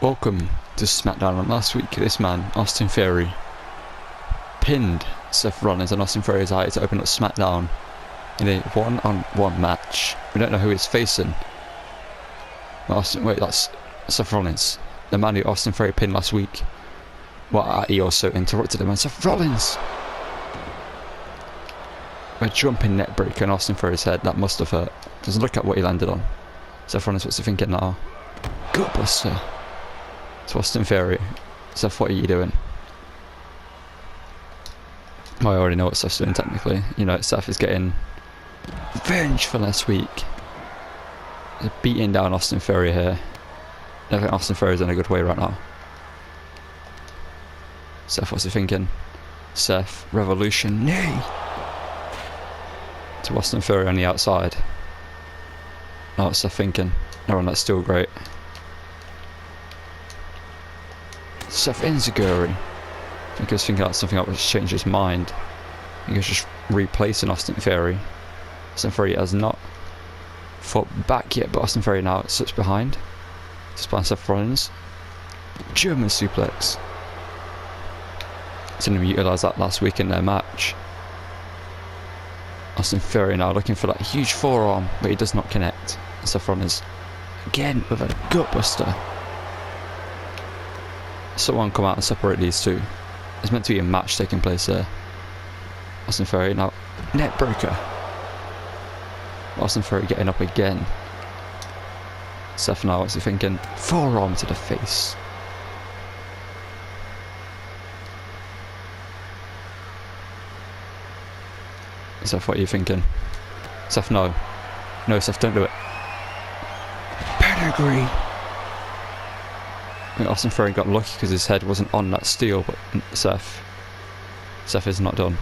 Welcome to SmackDown. And last week, this man, Austin Theory, pinned Seth Rollins, and Austin Theory is out to open up SmackDown in a one-on-one match. We don't know who he's facing. That's Seth Rollins, the man who Austin Theory pinned last week. Well, he also interrupted him, and Seth Rollins, a jumping neck breaker in Austin Theory's head. That must have hurt. Just look at what he landed on. Seth Rollins, what's he thinking now? Gutbuster. To Austin Theory. Seth, what are you doing? Well, I already know what Seth's doing technically. You know, Seth is getting revenge for last week. They're beating down Austin Theory here. I think Austin Theory's in a good way right now. Seth, what's he thinking? Seth, revolution, knee! To Austin Theory on the outside. Oh, what's Seth thinking? No, that's still great. Seth insecure. I think he was thinking about something that would change his mind. He was just replacing Austin Theory. Austin Theory has not fought back yet, but Austin Theory now sits behind. Just behind Seth Rollins. German suplex. Didn't utilise that last week in their match. Austin Theory now looking for that huge forearm, but he does not connect. Seth Rollins again with a gutbuster. Someone come out and separate these two. There's meant to be a match taking place there. Austin Theory now neck breaker. Austin Theory getting up again. Seth now, what's he thinking? Forearm to the face. Seth, what are you thinking? Seth, no. No, Seth, don't do it. Pedigree. I think Austin Theory got lucky because his head wasn't on that steel, but Seth is not done.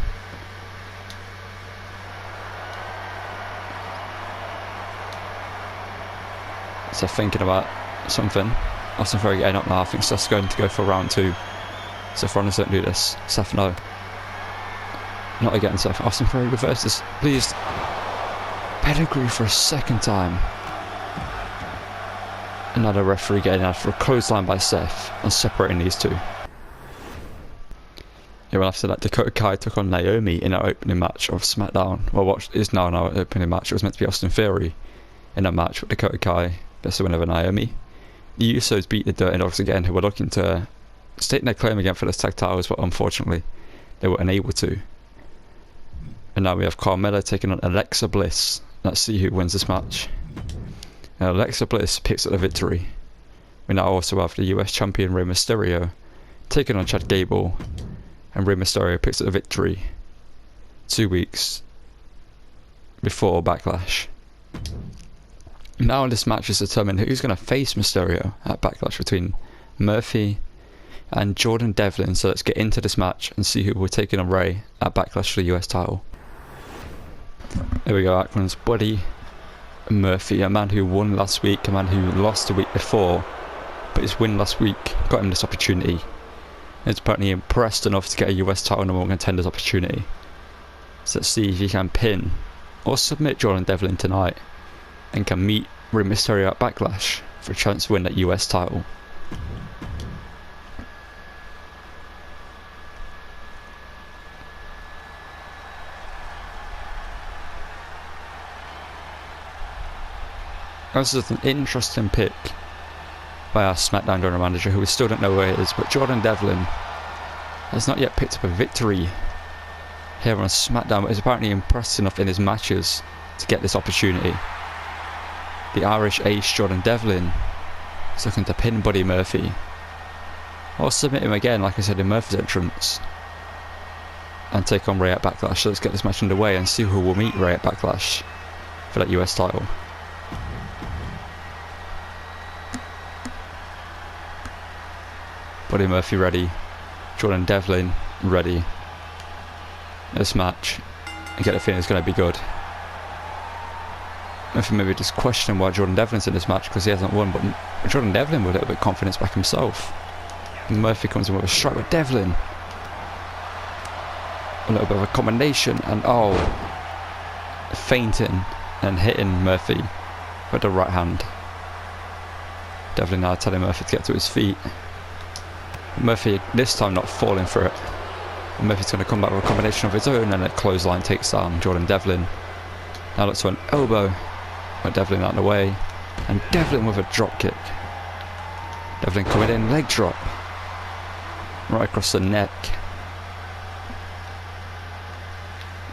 Seth thinking about something. Austin Theory getting up now. I think Seth's going to go for round 2. Seth Rollins, don't do this. Seth, no. Not again, Seth. Austin Theory reverses. Please. Pedigree for a second time. Another referee getting out for a clothesline by Seth and separating these two. Yeah, well, after that, Dakota Kai took on Naomi in our opening match of SmackDown. Well, what is now our opening match. It was meant to be Austin Theory in that match with Dakota Kai, best win over Naomi. The Usos beat the Dirty Dogs again, who were looking to state their claim again for the tag titles, but unfortunately, they were unable to. And now we have Carmella taking on Alexa Bliss. Let's see who wins this match. Alexa Bliss picks up the victory. We now also have the US Champion Rey Mysterio taking on Chad Gable, and Rey Mysterio picks up the victory 2 weeks before Backlash. Now this match is determined who's going to face Mysterio at Backlash between Murphy and Jordan Devlin. So let's get into this match and see who we're taking on Rey at Backlash for the US title. There we go, Ackland's buddy Murphy, a man who won last week, a man who lost the week before, but his win last week got him this opportunity. He's apparently impressed enough to get a US title number 1 contender's opportunity. So let's see if he can pin or submit Jordan Devlin tonight and can meet Rey Mysterio at Backlash for a chance to win that US title. This is an interesting pick by our SmackDown general manager, who we still don't know where it is, but Jordan Devlin has not yet picked up a victory here on SmackDown, but is apparently impressed enough in his matches to get this opportunity. The Irish ace Jordan Devlin is looking to pin Buddy Murphy, or submit him again, like I said in Murphy's entrance, and take on Rey at Backlash. So let's get this match underway and see who will meet Rey at Backlash for that US title. Buddy Murphy ready, Jordan Devlin ready. This match, I get a feeling it's going to be good. Murphy maybe just questioning why Jordan Devlin's in this match because he hasn't won, but Jordan Devlin with a little bit of confidence back himself. And Murphy comes in with a strike with Devlin. A little bit of a combination, and feinting and hitting Murphy with the right hand. Devlin now telling Murphy to get to his feet. Murphy this time not falling for it. And Murphy's going to come back with a combination of his own, and a clothesline takes down Jordan Devlin. Now looks for an elbow, but Devlin out of the way, and Devlin with a drop kick. Devlin coming in, leg drop, right across the neck.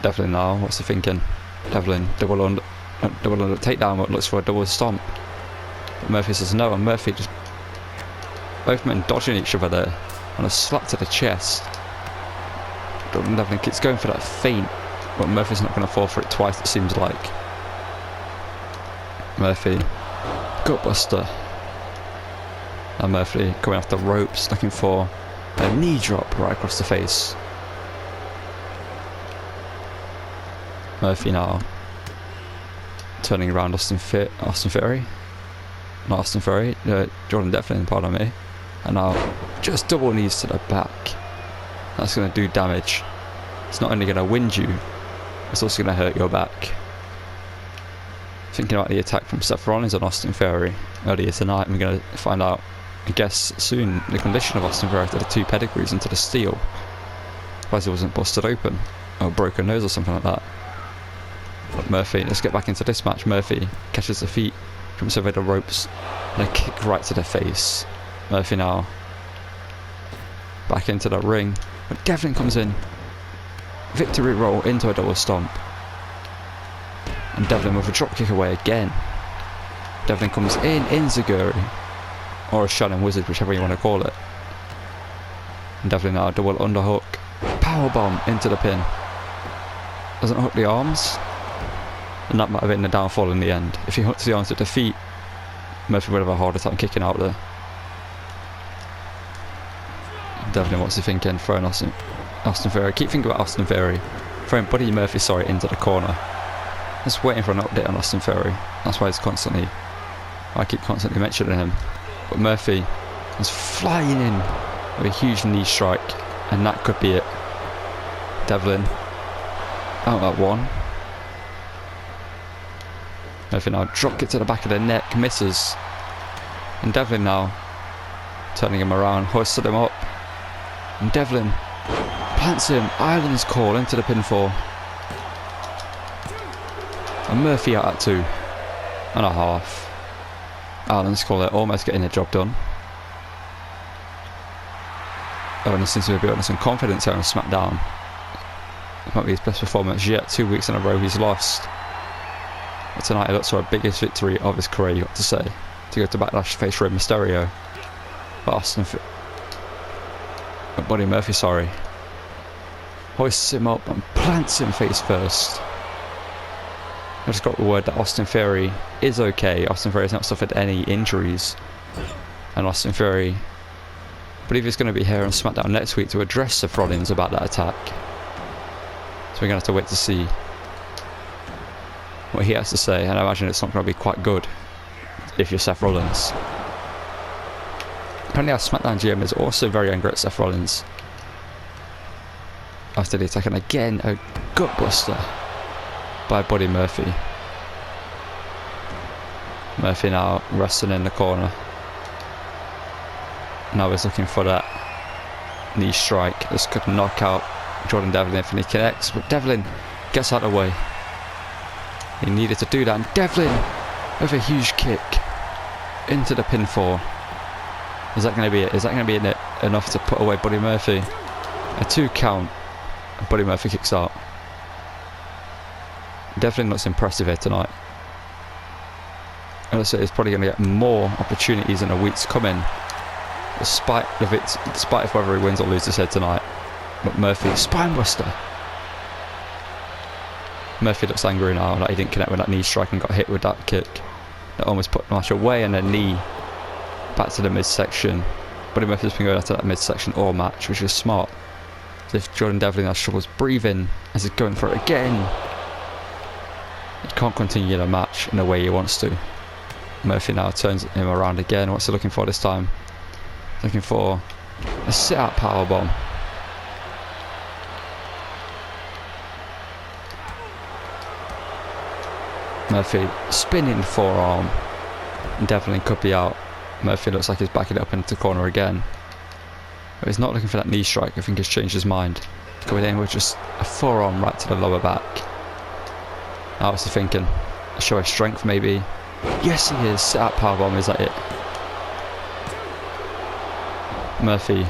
Devlin now, what's he thinking? Devlin double under takedown, but looks for a double stomp. But Murphy says no, and Murphy just both men dodging each other there, and a slap to the chest. Jordan Devlin keeps going for that feint, but Murphy's not going to fall for it twice, it seems like. Murphy, gutbuster. And Murphy coming off the ropes, looking for a knee drop right across the face. Murphy now turning around Jordan Devlin, pardon me. And now just double knees to the back. That's going to do damage. It's not only going to wind you, it's also going to hurt your back. Thinking about the attack from Seth Rollins on Austin Theory earlier tonight, we're going to find out, I guess soon, the condition of Austin Theory after the 2 pedigrees into the steel. Otherwise he wasn't busted open, or broken nose or something like that. But Murphy, let's get back into this match. Murphy catches the feet, jumps over the ropes, and a kick right to the face. Murphy now back into the ring, but Devlin comes in, victory roll into a double stomp, and Devlin with a drop kick away again. Devlin comes in Zaguri, or a Shannon Wizard, whichever you want to call it. And Devlin now double underhook, powerbomb into the pin. Doesn't hook the arms, and that might have been the downfall in the end. If he hooks the arms to defeat, Murphy would have a harder time kicking out there. Devlin, what's he thinking? Throwing Austin Theory. Keep thinking about Austin Theory. Throwing Buddy Murphy, into the corner. Just waiting for an update on Austin Theory. That's why I keep constantly mentioning him. But Murphy is flying in with a huge knee strike, and that could be it. Devlin out at 1. Murphy now drop kick to the back of the neck, misses. And Devlin now turning him around, hoisted him up. And Devlin plants him, Island's call into the pinfall. And Murphy out at 2.5. Island's call there, almost getting the job done. Owen seems to be building some confidence here on SmackDown. It might be his best performance yet. 2 weeks in a row he's lost. But tonight he looks for a biggest victory of his career, you got to say. To go to Backlash to face Rey Mysterio. But Buddy Murphy, hoists him up and plants him face first. I just got the word that Austin Theory is okay. Austin Theory has not suffered any injuries. And Austin Theory, I believe he's going to be here on SmackDown next week to address Seth Rollins about that attack. So we're going to have to wait to see what he has to say. And I imagine it's not going to be quite good if you're Seth Rollins. Apparently our SmackDown GM is also very angry at Seth Rollins after the attack, and again a gutbuster by Buddy Murphy. Murphy now resting in the corner. Now he's looking for that knee strike. This could knock out Jordan Devlin if he connects, but Devlin gets out of the way. He needed to do that, and Devlin with a huge kick into the pinfall. Is that going to be it? Is that going to be enough to put away Buddy Murphy? A 2 count, and Buddy Murphy kicks out. Devlin looks impressive here tonight. And also he's probably going to get more opportunities in the weeks coming, despite of whether he wins or loses here tonight. But Murphy, spinebuster. Murphy looks angry now that he didn't connect with that knee strike and got hit with that kick that almost put the match away, and then knee back to the midsection. Buddy Murphy's been going after that midsection all match, which is smart. So if Jordan Devlin now struggles breathing as he's going for it again, he can't continue the match in the way he wants to. Murphy now turns him around again. What's he looking for this time? Looking for a sit-out powerbomb. Murphy spinning forearm, and Devlin could be out. Murphy looks like he's backing up into the corner again. But he's not looking for that knee strike. I think he's changed his mind. Coming in with just a forearm right to the lower back. Now what's he thinking? A show of strength maybe? Yes he is! Set out powerbomb, is that it? Murphy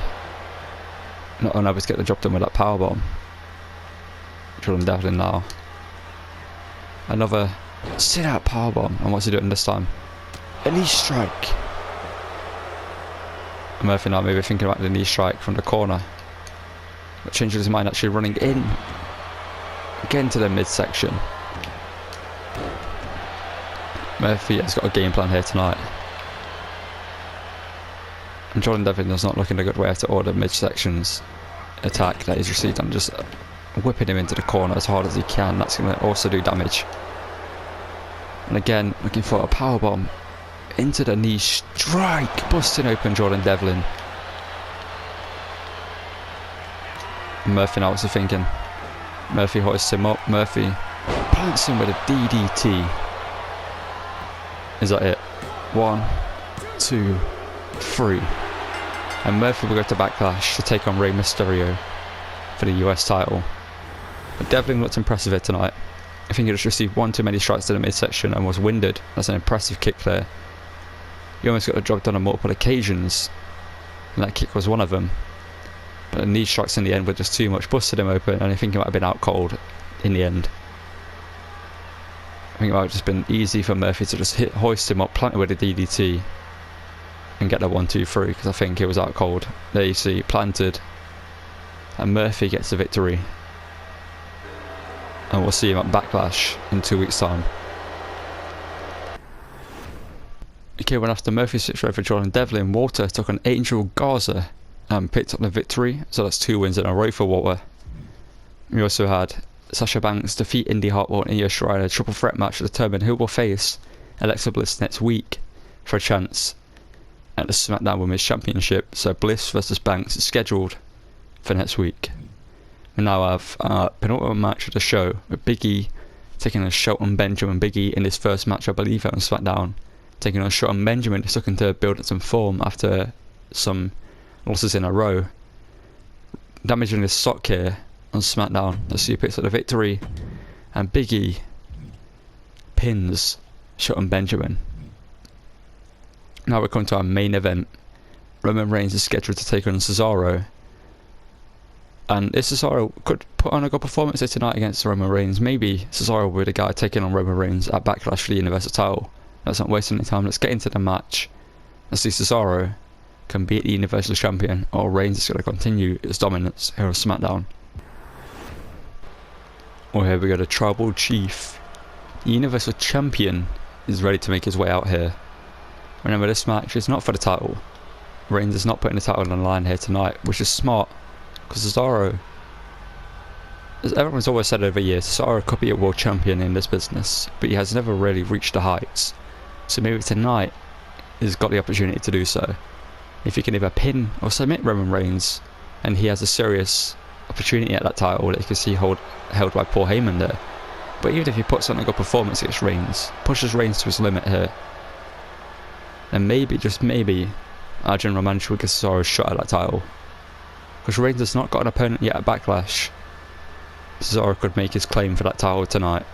not unable to get the job done with that powerbomb. Jordan Devlin now. Another sit out powerbomb, and what's he doing this time? A knee strike! Murphy now maybe thinking about the knee strike from the corner. But changing his mind, actually running in. Again to the midsection. Murphy has got a game plan here tonight. And Jordan Devlin is not looking a good way to order midsections attack that he's received. I'm just whipping him into the corner as hard as he can. That's going to also do damage. And again, looking for a powerbomb into the knee strike, busting open Jordan Devlin. Murphy now what's he thinking? Murphy hoists him up. Murphy plants him with a DDT. Is that it? 1, 2, 3. And Murphy will go to Backlash to take on Rey Mysterio for the US title. But Devlin looked impressive here tonight. I think he just received one too many strikes to the midsection and was winded. That's an impressive kick there. He almost got the job done on multiple occasions, and that kick was one of them. But the knee strikes in the end were just too much, busted him open, and I think he might have been out cold in the end. I think it might have just been easy for Murphy to just hoist him up, plant it with a DDT, and get the 1, 2, 3, because I think he was out cold. There you see, planted, and Murphy gets the victory. And we'll see him at Backlash in 2 weeks' time. Okay, when after Murphy's victory over Jordan Devlin, Walter took on Angel Garza and picked up the victory. So that's 2 wins in a row for Walter. We also had Sasha Banks defeat Indy Hartwell and Io Shirai in a triple threat match to determine who will face Alexa Bliss next week for a chance at the SmackDown Women's Championship. So Bliss versus Banks is scheduled for next week. We now have penultimate match of the show with Big E taking on Shelton Benjamin. Big E in his first match, I believe, on SmackDown, taking on Shelton Benjamin, who's looking to build up some form after some losses in a row. Damaging his sock here on SmackDown. Let's see who picks up the victory. And Big E pins Shelton Benjamin. Now we're coming to our main event. Roman Reigns is scheduled to take on Cesaro. And if Cesaro could put on a good performance here tonight against Roman Reigns, maybe Cesaro will be the guy taking on Roman Reigns at Backlash for the Universal title. Let's not waste any time, let's get into the match. Let's see Cesaro can beat the Universal Champion, or Reigns is going to continue its dominance here on SmackDown. Well, here we go, the Tribal Chief. The Universal Champion is ready to make his way out here. Remember, this match is not for the title. Reigns is not putting the title on the line here tonight, which is smart. Because Cesaro, as everyone's always said over years, Cesaro could be a world champion in this business, but he has never really reached the heights. So maybe tonight he's got the opportunity to do so. If he can either pin or submit Roman Reigns, and he has a serious opportunity at that title that you can see held by Paul Heyman there. But even if he puts on a good performance against Reigns, pushes Reigns to his limit here, then maybe, just maybe, our general manager will give Cesaro a shot at that title. Because Reigns has not got an opponent yet at Backlash. Cesaro could make his claim for that title tonight.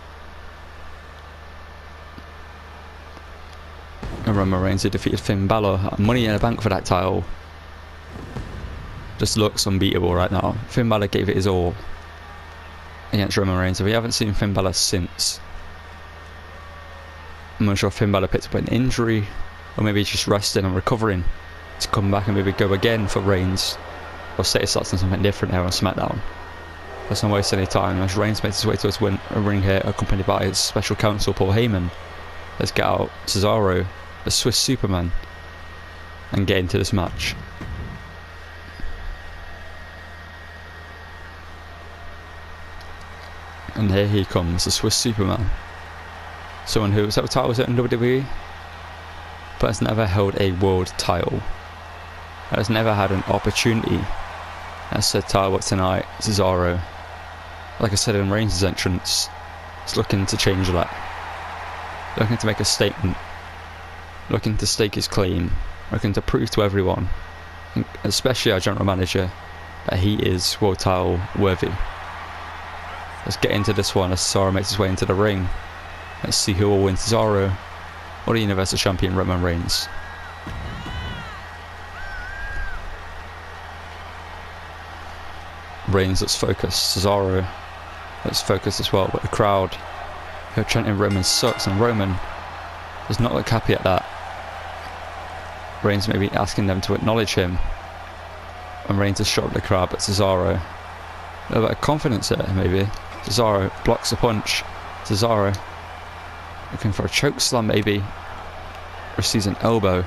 And Roman Reigns, who defeated Finn Balor, Money in the Bank for that title, just looks unbeatable right now. Finn Balor gave it his all against Roman Reigns. If we haven't seen Finn Balor since, I'm not sure if Finn Balor picked up an injury, or maybe he's just resting and recovering to come back and maybe go again for Reigns, or set his sights on something different here on SmackDown. Let's not waste any time as Reigns makes his way to his ring here, accompanied by his special counsel Paul Heyman. Let's get out Cesaro, the Swiss Superman, and get into this match. And here he comes, the Swiss Superman. Someone who, what title was it in WWE? But has never held a world title. Has never had an opportunity. As said title tonight, Cesaro, like I said in Reigns' entrance, is looking to change that. Looking to make a statement. Looking to stake his claim looking to prove to everyone, especially our general manager, that he is world title worthy. Let's get into this one as Cesaro makes his way into the ring. Let's see who will win, Cesaro or the Universal Champion Roman Reigns. Reigns looks focused, Cesaro looks focused as well, but the crowd who are chanting Roman sucks, and Roman does not look happy at that. Reigns may be asking them to acknowledge him, and Reigns has shot up the crowd, but Cesaro, a little bit of confidence there maybe. Cesaro blocks the punch. Cesaro looking for a choke slam maybe. Receives an elbow.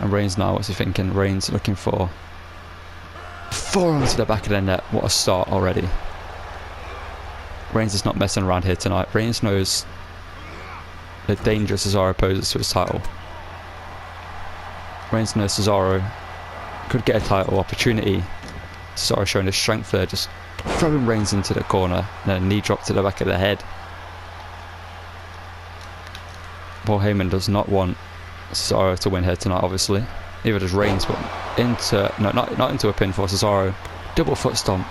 And Reigns now, what's he thinking? Reigns looking for forearm to the back of the net. What a start already. Reigns is not messing around here tonight. Reigns knows the danger Cesaro poses to his title. Reigns knows Cesaro could get a title opportunity. Cesaro showing his strength there, just throwing Reigns into the corner, and then a knee drop to the back of the head. Paul Heyman does not want Cesaro to win here tonight, obviously. Neither does Reigns, but not into a pin for Cesaro. Double foot stomp.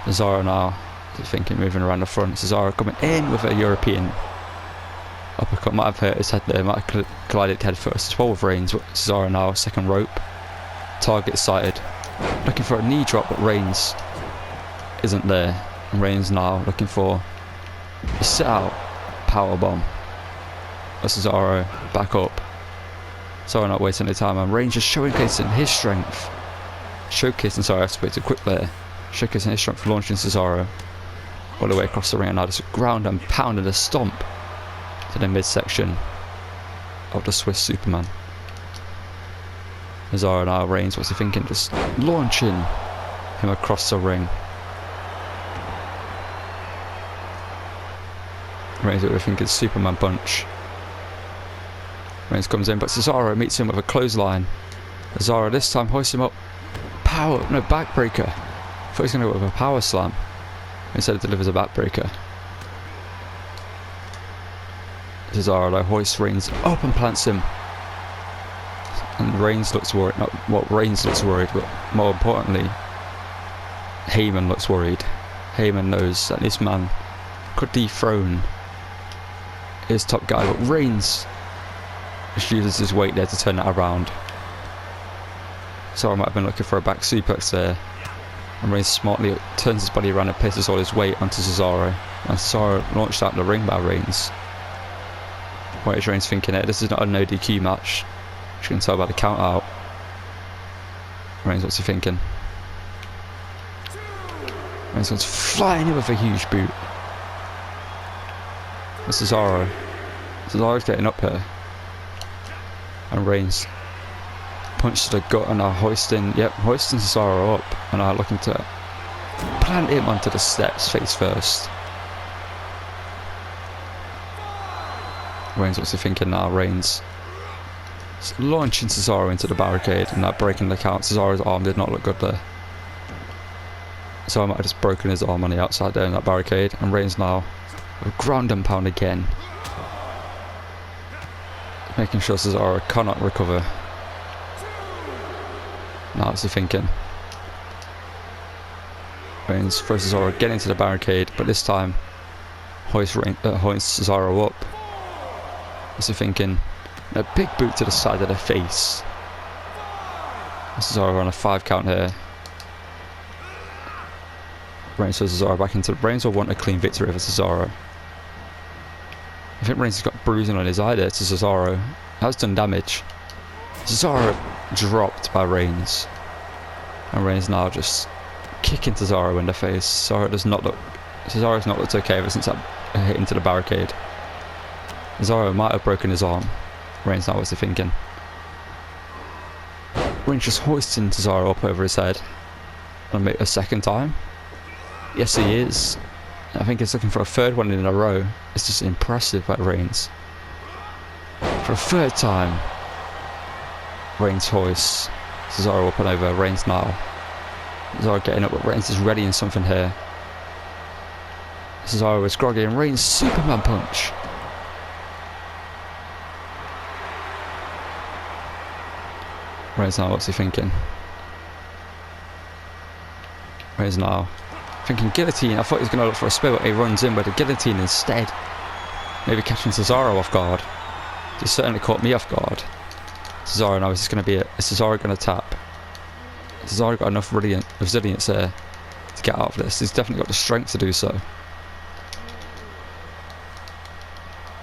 Cesaro now, thinking, moving around the front. Cesaro coming in with a European uppercut. Might have hurt his head there, might have collided head first as well with Reigns. But Cesaro now, second rope. Target sighted. Looking for a knee drop, but Reigns isn't there. And Reigns now looking for a sit out powerbomb. Cesaro back up. Cesaro not wasting any time, and Reigns just showcasing his strength. Sorry, I have to wait too quick there. Showcasing his strength, launching Cesaro all the way across the ring, and now just ground and pound and a stomp to the midsection of the Swiss Superman. Cesaro now, Reigns, what's he thinking? Just launching him across the ring. Reigns, I think it's Superman punch. Reigns comes in, but Cesaro meets him with a clothesline. Cesaro this time hoists him up. Backbreaker. I thought he was going to go with a power slam. Instead, delivers a backbreaker. Cesaro though hoists Reigns up and plants him. And Reigns looks worried. Reigns looks worried, but more importantly, Heyman looks worried. Heyman knows that this man could dethrone his top guy, but Reigns just uses his weight there to turn that around. So I might have been looking for a back suplex there. And Reigns smartly turns his body around and places all his weight onto Cesaro. And Cesaro launched out the ring by Reigns. What is Reigns thinking here? This is not a no DQ match. You can tell by the count out. Reigns, what's he thinking? Reigns goes flying in with a huge boot. That's Cesaro. Cesaro's getting up here. And Reigns punch to the gut, and now hoisting Cesaro up, and now looking to plant him onto the steps face first. Reigns, what's he thinking now? Reigns launching Cesaro into the barricade, and now breaking the count. Cesaro's arm did not look good there. So I might have just broken his arm on the outside there in that barricade, and Reigns now with ground and pound again. Making sure Cesaro cannot recover. Now what's he thinking? Reigns throws Cesaro again into the barricade, but this time hoists Cesaro up. What's he thinking? A big boot to the side of the face. Cesaro on a 5 count here. Reigns throws Cesaro back into. Reigns will want a clean victory over Cesaro. I think Reigns has got bruising on his eye there to Cesaro. Has done damage. Cesaro dropped by Reigns. And Reigns now just kicking Cesaro in the face. Cesaro's not looked okay ever since that hit into the barricade. Cesaro might have broken his arm. Reigns now, what's he thinking? Reigns just hoisting Cesaro up over his head. And a second time. Yes, he is. I think he's looking for a third one in a row. It's just impressive by Reigns. For a third time, Reigns hoists Cesaro up and over. Reigns now. Cesaro getting up, but Reigns is readying something here. Cesaro is groggy, and Reigns Superman punch. Reigns now, what's he thinking? Reigns now thinking guillotine. I thought he was going to look for a spear, but he runs in with a guillotine instead. Maybe catching Cesaro off guard. He certainly caught me off guard. Cesaro now, is this going to be it? Is Cesaro going to tap? Cesaro got enough resilience there to get out of this. He's definitely got the strength to do so.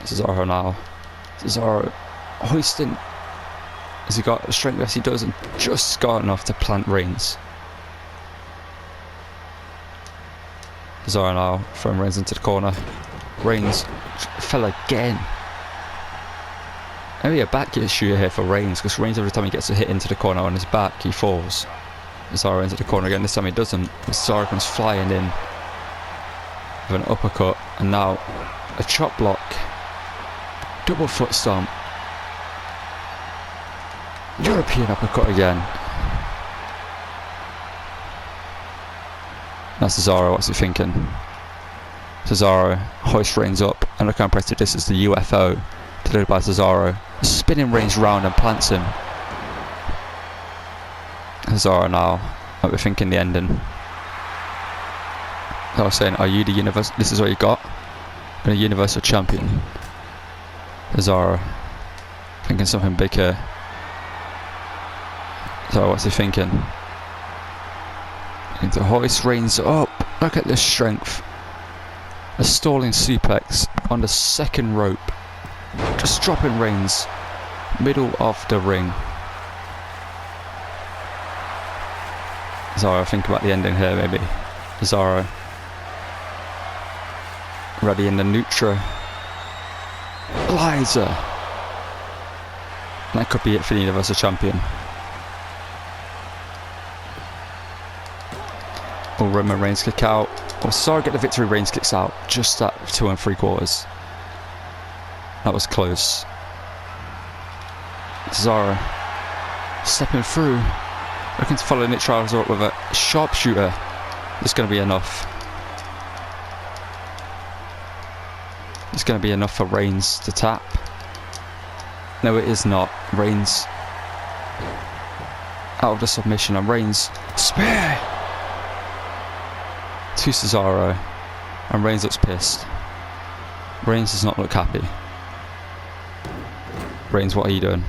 Cesaro now. Cesaro hoisting. Has he got the strength? Yes, he does, and just got enough to plant Reigns. Cesaro now throwing Reigns into the corner. Reigns fell again. Maybe a back issue here for Reigns, because Reigns, every time he gets a hit into the corner on his back, he falls. Cesaro into the corner again. This time he doesn't. Cesaro comes flying in with an uppercut, and now a chop block. Double foot stomp. European uppercut again. Now Cesaro, what's he thinking? Cesaro hoists Reigns up, and look how impressive this is. The UFO delivered by Cesaro, spinning Reigns round and plants him. Cesaro now, might be thinking the ending. I was saying, are you the universe? This is what you got. You're a Universal Champion. Cesaro thinking something big here. So what's he thinking? Looking to hoist Reigns up. Look at this strength. A stalling suplex on the second rope. Just dropping Reigns. Middle of the ring. Cesaro, think about the ending here maybe. Cesaro ready in the neutralizer. That could be it for the Universal Champion. Will Roman Reigns kick out? Will Cesaro get the victory? Reigns kicks out. Just at 2 3/4. That was close. Cesaro stepping through. Looking to follow Nick Trials up with a sharpshooter. It's going to be enough. It's going to be enough for Reigns to tap. No, it is not. Reigns out of the submission, and Reigns spear to Cesaro, and Reigns looks pissed. Reigns does not look happy. Reigns, what are you doing?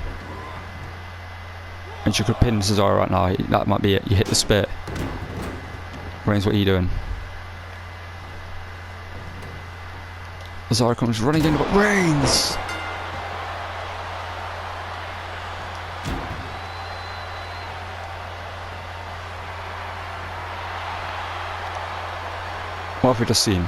And you could pin Cesaro right now. That might be it. You hit the spear. Reigns, what are you doing? Cesaro comes running in, but Reigns! What have we just seen?